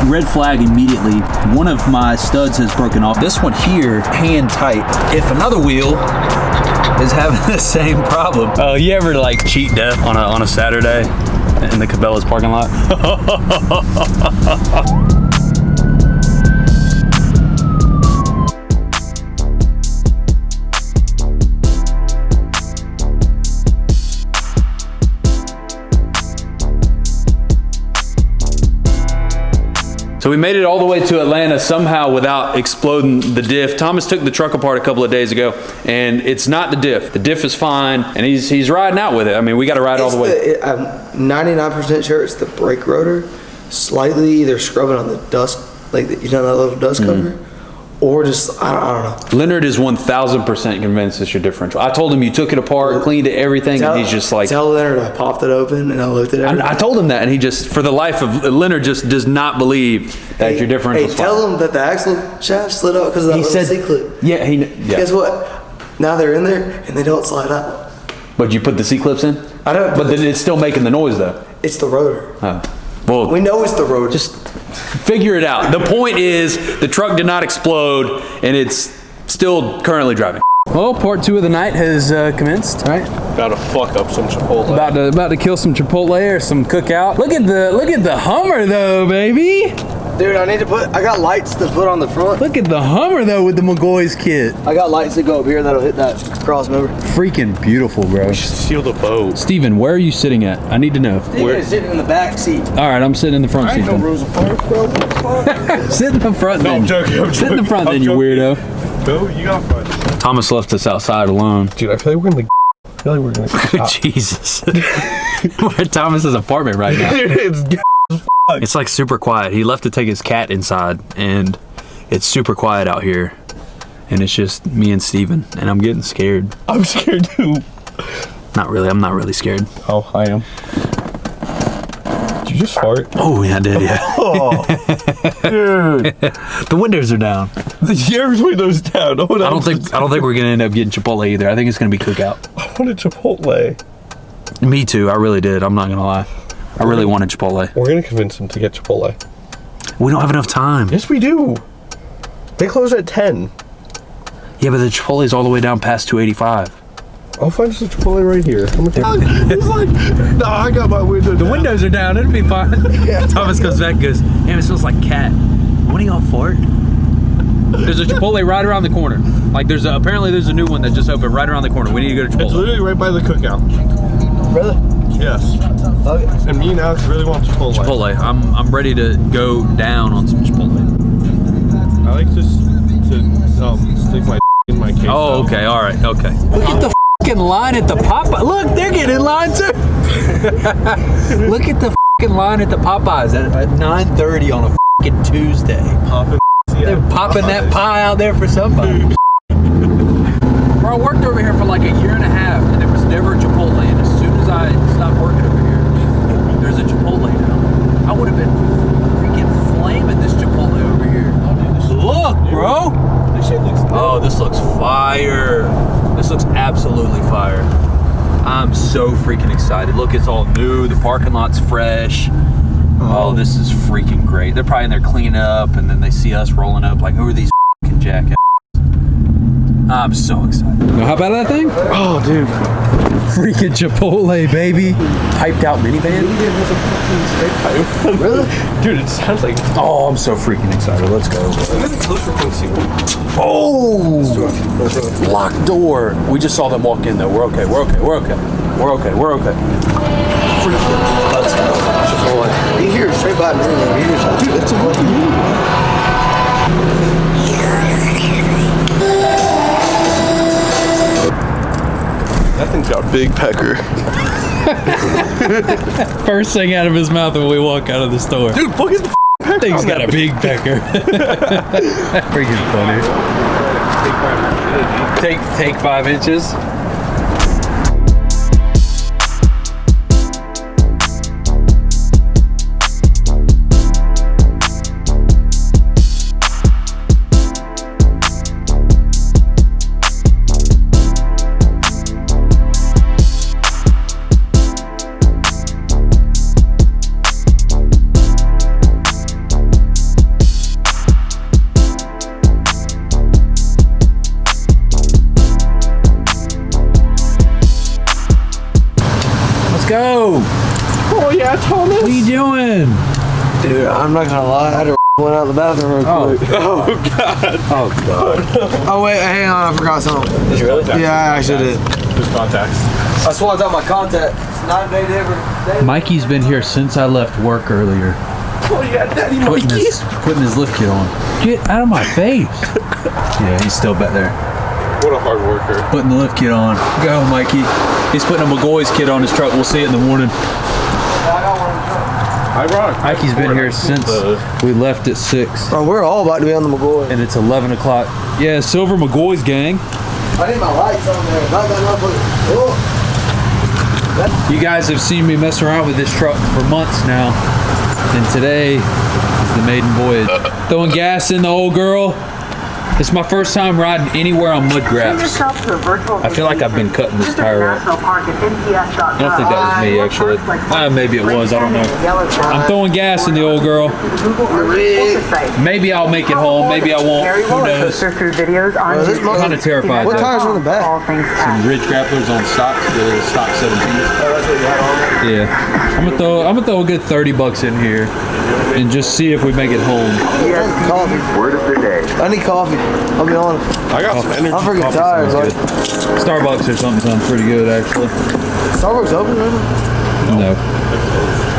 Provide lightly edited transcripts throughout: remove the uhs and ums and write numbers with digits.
red flag immediately. One of my studs has broken off. This one here, hand tight. If another wheel is having the same problem. Oh, you ever like cheat death on a Saturday in the Cabelas parking lot? So we made it all the way to Atlanta somehow without exploding the diff. Thomas took the truck apart a couple of days ago, and it's not the diff. The diff is fine, and he's riding out with it. I mean, we got to ride all the way. I'm 99% sure it's the brake rotor, slightly either scrubbing on the dust, like you know that little dust cover, or just I don't know. Leonard is 1000% convinced it's your differential. I told him you took it apart, cleaned it, everything, and he's just like. Tell Leonard I popped it open and I looked at it. I told him that, and he just, for the life of Leonard, just does not believe that your differential. Hey, tell him that the axle shaft slid out because of that little C-clip. Yeah, yeah. Guess what? Now they're in there and they don't slide out. But you put the C-clips in? I don't. But then it's still making the noise though. It's the rotor. Oh. Well, we know it's the rotor. Just figure it out. The point is the truck did not explode and it's still currently driving. Well, part 2 of the night has commenced. All right. About to fuck up some Chipotle. About to kill some Chipotle or some cookout. Look at the Hummer though, baby. Dude, I got lights to put on the front. Look at the Hummer though with the McGoy's kit. I got lights that go up here that'll hit that cross member. Freaking beautiful, bro. We should seal the boat. Steven, where are you sitting at? I need to know. Steven is sitting in the back seat. All right, I'm sitting in the front seat. I ain't no Rosa Parks, bro. Sit in the front then. I'm joking. Sit in the front then, you weirdo. No, you got front. Thomas left us outside alone. Dude, I feel like we're gonna Jesus. We're at Thomas's apartment right now. Dude, It's like super quiet. He left to take his cat inside, and it's super quiet out here. And it's just me and Steven, and I'm getting scared. I'm scared too. Not really. I'm not really scared. Oh, I am. Did you just fart? Oh, yeah, I did, yeah. Oh, dude. The windows are down. The air's windows down. I don't think we're gonna end up getting Chipotle either. I think it's gonna be cookout. I wanted Chipotle. Me too. I really did. I'm not gonna lie. I really wanted Chipotle. We're gonna convince him to get Chipotle. We don't have enough time. Yes, we do. They close at 10. Yeah, but the Chipotle's all the way down past 285. I'll find us a Chipotle right here. He's like, nah, I got my window down. The windows are down. It'll be fine. Yeah. Thomas goes back and goes, damn, it smells like cat. When are y'all fart? There's a Chipotle right around the corner. Like apparently there's a new one that just opened right around the corner. We need to go to Chipotle. It's literally right by the cookout. Really? Yes. Okay. And me and Alex really want Chipotle. Chipotle. I'm ready to go down on some Chipotle. I like to stick my in my case. Oh, okay. All right. Okay. Look at the fucking line at the Popeye. Look, they're getting in line too. Look at the fucking line at the Popeyes at 9:30 on a fucking Tuesday. They're popping that pie out there for somebody. Bro, I worked over here for like a year and a half, and there was never a Chipotle. And as soon as I stopped working over here, there's a Chipotle now. I would have been freaking flaming this Chipotle over here. Look, bro. This shit looks good. Oh, this looks fire. This looks absolutely fire. I'm so freaking excited. Look, it's all new. The parking lot's fresh. Oh, this is freaking great. They're probably in there cleaning up, and then they see us rolling up like, who are these freaking jackasses? I'm so excited. How about that thing? Oh, dude. Freaking Chipotle, baby. Piped out minivan? Really? Dude, it sounds like... Oh, I'm so freaking excited. Let's go. Oh! Locked door. We just saw them walk in, though. We're okay. We're okay. We're okay. We're okay. We're okay. Let's go. Chipotle. Be here straight by me. Dude, that's a That thing's got a big pecker. First thing out of his mouth when we walk out of the store. Dude, look at the pecker. Thing's got a big pecker. Freaking funny. Take 5 inches. got Thomas? What are you doing? Dude, I'm not gonna lie. I had to went out of the bathroom real quick. Oh God. Oh God. Oh wait, hang on. I forgot something. Did you really? Yeah, I actually did. Who's contacts? I swapped out my contact. It's 9 day different. Mikey's been here since I left work earlier. Oh yeah, Daddy Putting his lift kit on. Get out of my face. Yeah, he's still back there. What a hard worker. Putting the lift kit on. Go, Mikey. He's putting a McGoy's kit on his truck. We'll see it in the morning. Mikey's been here since we left at 6. Bro, we're all about to be on the McGoy. And it's 11 o'clock. Yeah, Silver McGoy's gang. I need my lights on there. Not that motherfucker. You guys have seen me mess around with this truck for months now. And today is the maiden voyage. Throwing gas in the old girl. It's my first time riding anywhere on mud graps. I feel like I've been cutting this tire up. I don't think that was me, actually. Maybe it was, I don't know. I'm throwing gas in the old girl. Maybe I'll make it home, maybe I won't, who knows. I'm kind of terrified. What tires on the back? Some ridge grapplers on stocks, the stock 17. Yeah. I'm gonna throw a good $30 in here and just see if we make it home. Coffee. Word of the day. I need coffee. I'll be honest. I got some energy. I'm freaking tired. Like, Starbucks or something sounds pretty good, actually. Starbucks open right now? No.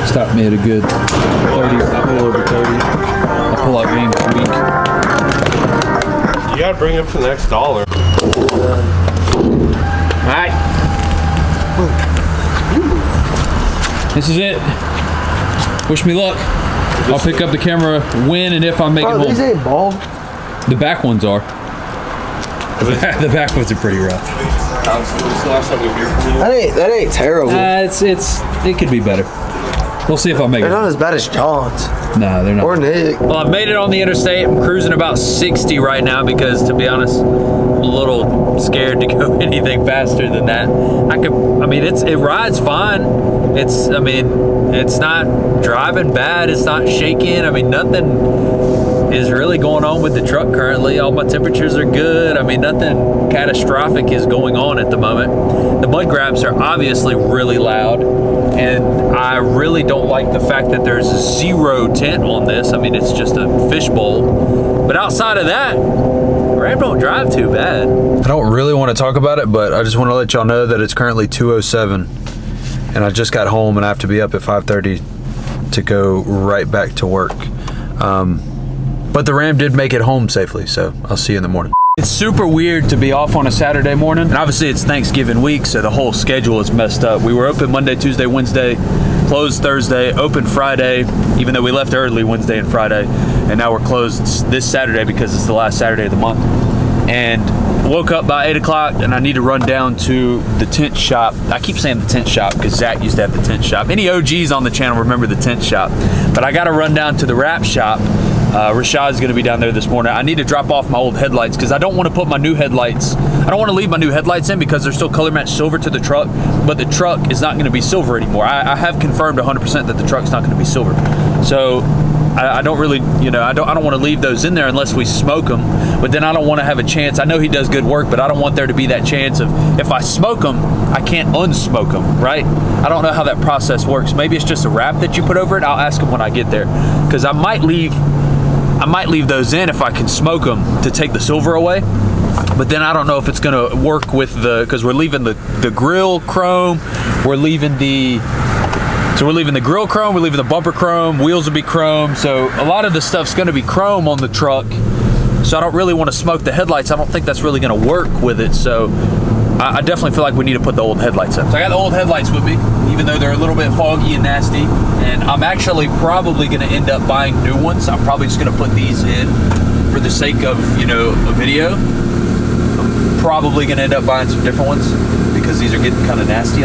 Stopped me at a good 30, a little over 30. I pull out games a week. You gotta bring him for the next dollar. Alright. This is it. Wish me luck. I'll pick up the camera when and if I make it home. These ain't bald. The back ones are. The back ones are pretty rough. That ain't terrible. It could be better. We'll see if I make They're it. not as bad as John's. No, they're not. Or Nick. Well, I've made it on the interstate. I'm cruising about 60 right now because, to be honest, I'm a little scared to go anything faster than that. It rides fine. It's not driving bad. It's not shaking. Nothing is really going on with the truck currently. All my temperatures are good. Nothing catastrophic is going on at the moment. The mud grabs are obviously really loud, and I really don't like the fact that there's 0 tint on this. It's just a fishbowl. But outside of that, Ram don't drive too bad. I don't really want to talk about it, but I just want to let y'all know that it's currently 2:07, and I just got home and I have to be up at 5:30 to go right back to work. But the Ram did make it home safely, so I'll see you in the morning. It's super weird to be off on a Saturday morning, and obviously it's Thanksgiving week, so the whole schedule is messed up. We were open Monday, Tuesday, Wednesday, closed Thursday, open Friday, even though we left early Wednesday and Friday, and now we're closed this Saturday because it's the last Saturday of the month. And woke up by 8 o'clock, and I need to run down to the tent shop. I keep saying the tent shop because Zach used to have the tent shop. Any OGs on the channel remember the tent shop, but I got to run down to the wrap shop. Rashad's gonna be down there this morning. I need to drop off my old headlights because I don't want to put my new headlights. I don't want to leave my new headlights in because they're still color matched silver to the truck, but the truck is not going to be silver anymore. I have confirmed 100% that the truck's not going to be silver. So I don't really, I don't want to leave those in there unless we smoke them. But then I don't want to have a chance. I know he does good work, but I don't want there to be that chance of if I smoke them, I can't unsmoke them, right? I don't know how that process works. Maybe it's just a wrap that you put over it. I'll ask him when I get there because I might leave those in if I can smoke them to take the silver away. But then I don't know if it's gonna work with because we're leaving the grill chrome, we're leaving the grill chrome, we're leaving the bumper chrome, wheels will be chrome. So a lot of the stuff's gonna be chrome on the truck. So I don't really want to smoke the headlights. I don't think that's really gonna work with it. So I definitely feel like we need to put the old headlights in. So I got the old headlights with me, even though they're a little bit foggy and nasty. And I'm actually probably gonna end up buying new ones. I'm probably just gonna put these in for the sake of, a video. I'm probably gonna end up buying some different ones because these are getting kind of nasty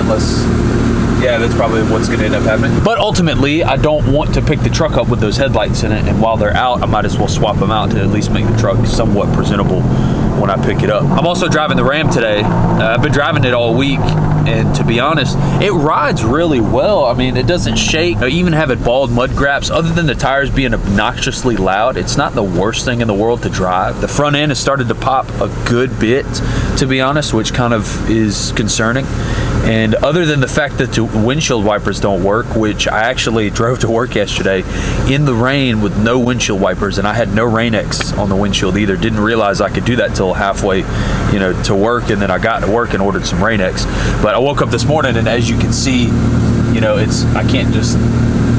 yeah, that's probably what's gonna end up happening. But ultimately, I don't want to pick the truck up with those headlights in it, and while they're out, I might as well swap them out to at least make the truck somewhat presentable when I pick it up. I'm also driving the Ram today. I've been driving it all week, and to be honest, it rides really well. It doesn't shake. I even have it bald mud graps. Other than the tires being obnoxiously loud, it's not the worst thing in the world to drive. The front end has started to pop a good bit, to be honest, which kind of is concerning. And other than the fact that the windshield wipers don't work, which I actually drove to work yesterday in the rain with no windshield wipers, and I had no Rain-X on the windshield either. Didn't realize I could do that till halfway, you know, to work, and then I got to work and ordered some Rain-X. But I woke up this morning, and as you can see, you know, I can't just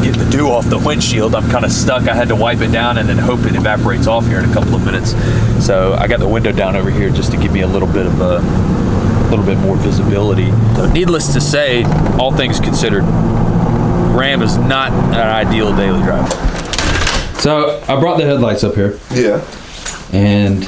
get the dew off the windshield. I'm kind of stuck. I had to wipe it down and then hope it evaporates off here in a couple of minutes. So I got the window down over here just to give me a little bit of a little bit more visibility. So needless to say, all things considered, Ram is not an ideal daily drive. So I brought the headlights up here. Yeah. And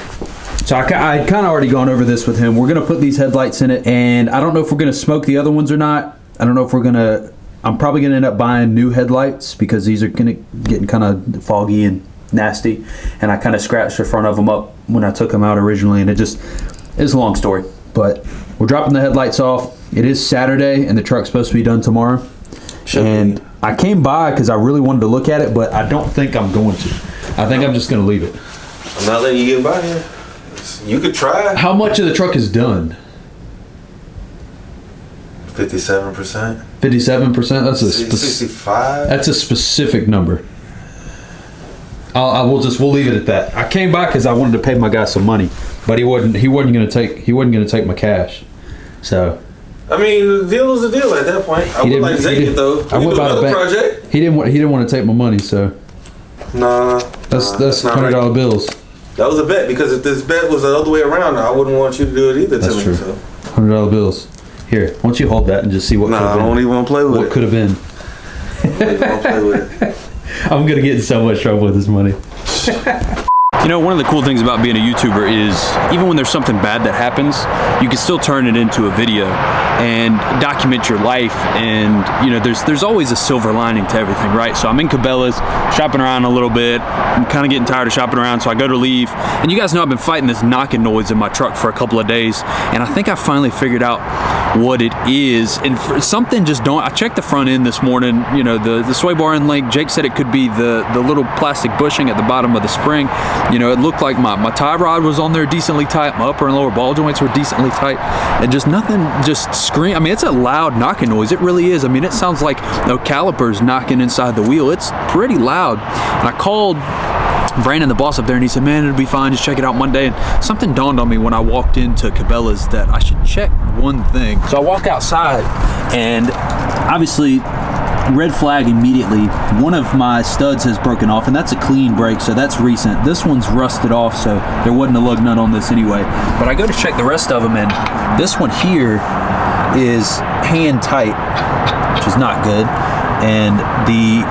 so I'd kind of already gone over this with him. We're gonna put these headlights in it, and I don't know if we're gonna smoke the other ones or not. I don't know if we're gonna, I'm probably gonna end up buying new headlights because these are getting kind of foggy and nasty. And I kind of scratched the front of them up when I took them out originally, and it's a long story. But we're dropping the headlights off. It is Saturday, and the truck's supposed to be done tomorrow. And I came by because I really wanted to look at it, but I don't think I'm going to. I think I'm just going to leave it. I'm not letting you get by here. You could try. How much of the truck is done? 57%. 57%? That's a 65. That's a specific number. We'll leave it at that. I came by because I wanted to pay my guy some money, but he wasn't going to take my cash. So I mean, the deal is a deal at that point. I would like to take it though. I went by the bank. Project. He didn't want to take my money, so Nah. That's $100 bills. That was a bet, because if this bet was the other way around, I wouldn't want you to do it either. That's to true. me. So. $100 bills. Here, why don't you hold that and just see what? Nah, I don't even want to play with it. What could have been? I don't even want to play with it. I'm gonna get in so much trouble with this money. You know, one of the cool things about being a YouTuber is even when there's something bad that happens, you can still turn it into a video and document your life. And you know, there's always a silver lining to everything, right? So I'm in Cabelas, shopping around a little bit. I'm kind of getting tired of shopping around, so I go to leave. And you guys know I've been fighting this knocking noise in my truck for a couple of days, and I think I finally figured out what it is. And for something just don't. I checked the front end this morning. You know, the sway bar end link. Jake said it could be the little plastic bushing at the bottom of the spring. You know, it looked like my tie rod was on there decently tight. My upper and lower ball joints were decently tight, and just nothing just scream. I mean, it's a loud knocking noise. It really is. I mean, it sounds like no calipers knocking inside the wheel. It's pretty loud. And I called Brandon, the boss up there, and he said, man, it'll be fine, just check it out Monday. And something dawned on me when I walked into Cabelas that I should check one thing. So I walk outside, and obviously red flag immediately. One of my studs has broken off, and that's a clean break, so that's recent. This one's rusted off, so there wasn't a lug nut on this anyway. But I go to check the rest of them, and this one here is hand tight, which is not good, and the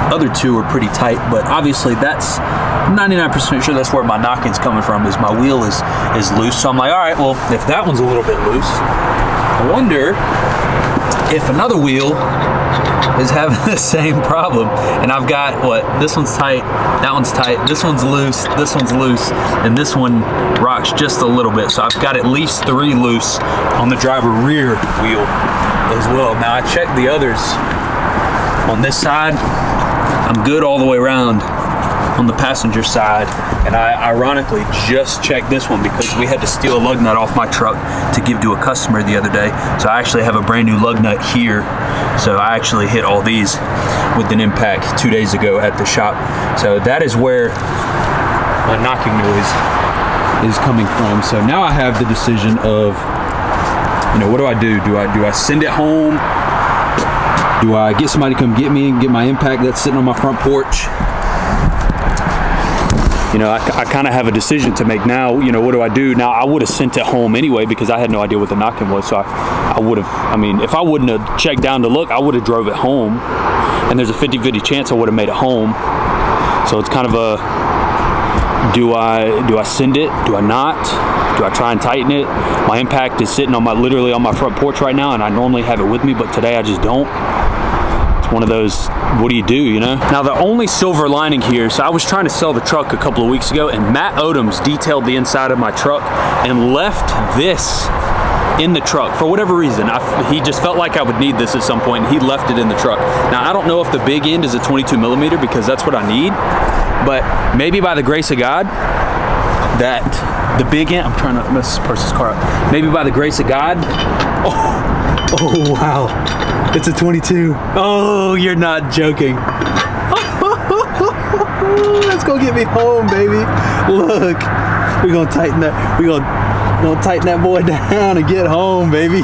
other two are pretty tight. But obviously that's 99% sure that's where my knocking's coming from, is my wheel is loose. So I'm like, all right, well, if that one's a little bit loose, I wonder if another wheel is having the same problem. And I've got, what, this one's tight, that one's tight, this one's loose, and this one rocks just a little bit. So I've got at least 3 loose on the driver rear wheel as well. Now I checked the others on this side. I'm good all the way around on the passenger side, and I ironically just checked this one because we had to steal a lug nut off my truck to give to a customer the other day. So I actually have a brand new lug nut here. So I actually hit all these with an impact 2 days ago at the shop. So that is where my knocking noise is coming from. So now I have the decision of, you know, what do I do? Do I send it home? Do I get somebody to come get me and get my impact that's sitting on my front porch? You know, I kind of have a decision to make now. You know, what do I do? Now, I would have sent it home anyway because I had no idea what the knocking was. So I would have, I mean, if I wouldn't have checked down to look, I would have drove it home. And there's a 50-50 chance I would have made it home. So it's kind of a, do I send it? Do I not? Do I try and tighten it? My impact is sitting on literally on my front porch right now, and I normally have it with me, but today I just don't. One of those, what do, you know? Now the only silver lining here, so I was trying to sell the truck a couple of weeks ago, and Matt Odoms detailed the inside of my truck and left this in the truck for whatever reason. He just felt like I would need this at some point, and he left it in the truck. Now I don't know if the big end is a 22mm because that's what I need, but maybe by the grace of God that the big end, I'm trying to mess this person's car up. Maybe by the grace of God, Oh, wow. It's a 22. Oh, you're not joking. Let's go get me home, baby. Look, we're gonna tighten that. We're gonna tighten that boy down and get home, baby.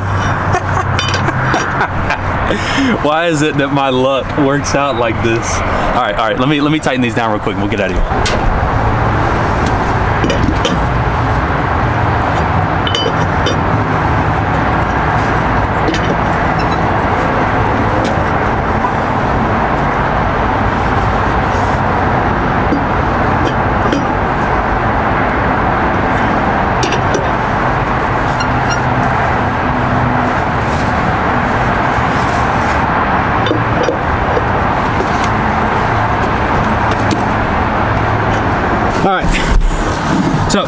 Why is it that my luck works out like this? All right. Let me tighten these down real quick and we'll get out of here. All right, so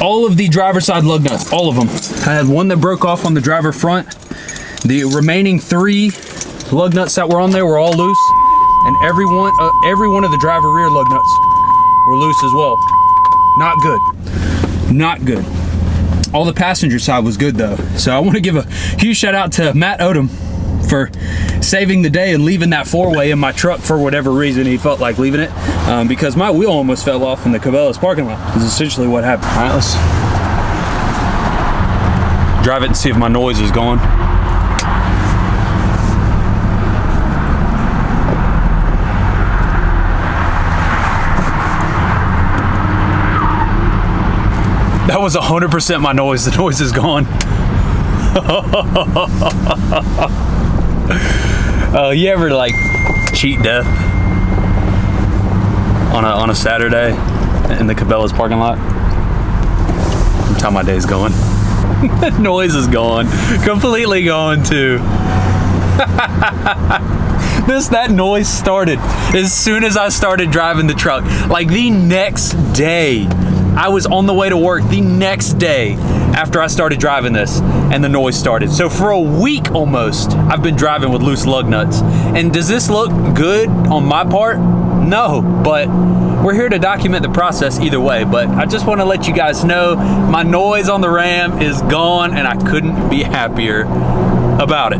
all of the driver's side lug nuts, all of them. I had one that broke off on the driver front. The remaining 3 lug nuts that were on there were all loose, and every one of the driver rear lug nuts were loose as well. Not good, not good. All the passenger side was good though. So I want to give a huge shout out to Matt Odom for saving the day and leaving that 4-way in my truck for whatever reason he felt like leaving it, because my wheel almost fell off in the Cabelas parking lot. Is essentially what happened. All right, let's drive it and see if my noise is gone. That was 100% my noise. The noise is gone. You ever like cheat death on a Saturday in the Cabelas parking lot? That's how my day's going. The noise is gone, completely gone too. That noise started as soon as I started driving the truck. Like the next day, I was on the way to work the next day after I started driving this, and the noise started. So for a week almost, I've been driving with loose lug nuts. And does this look good on my part? No, but we're here to document the process either way. But I just want to let you guys know my noise on the Ram is gone, and I couldn't be happier about it.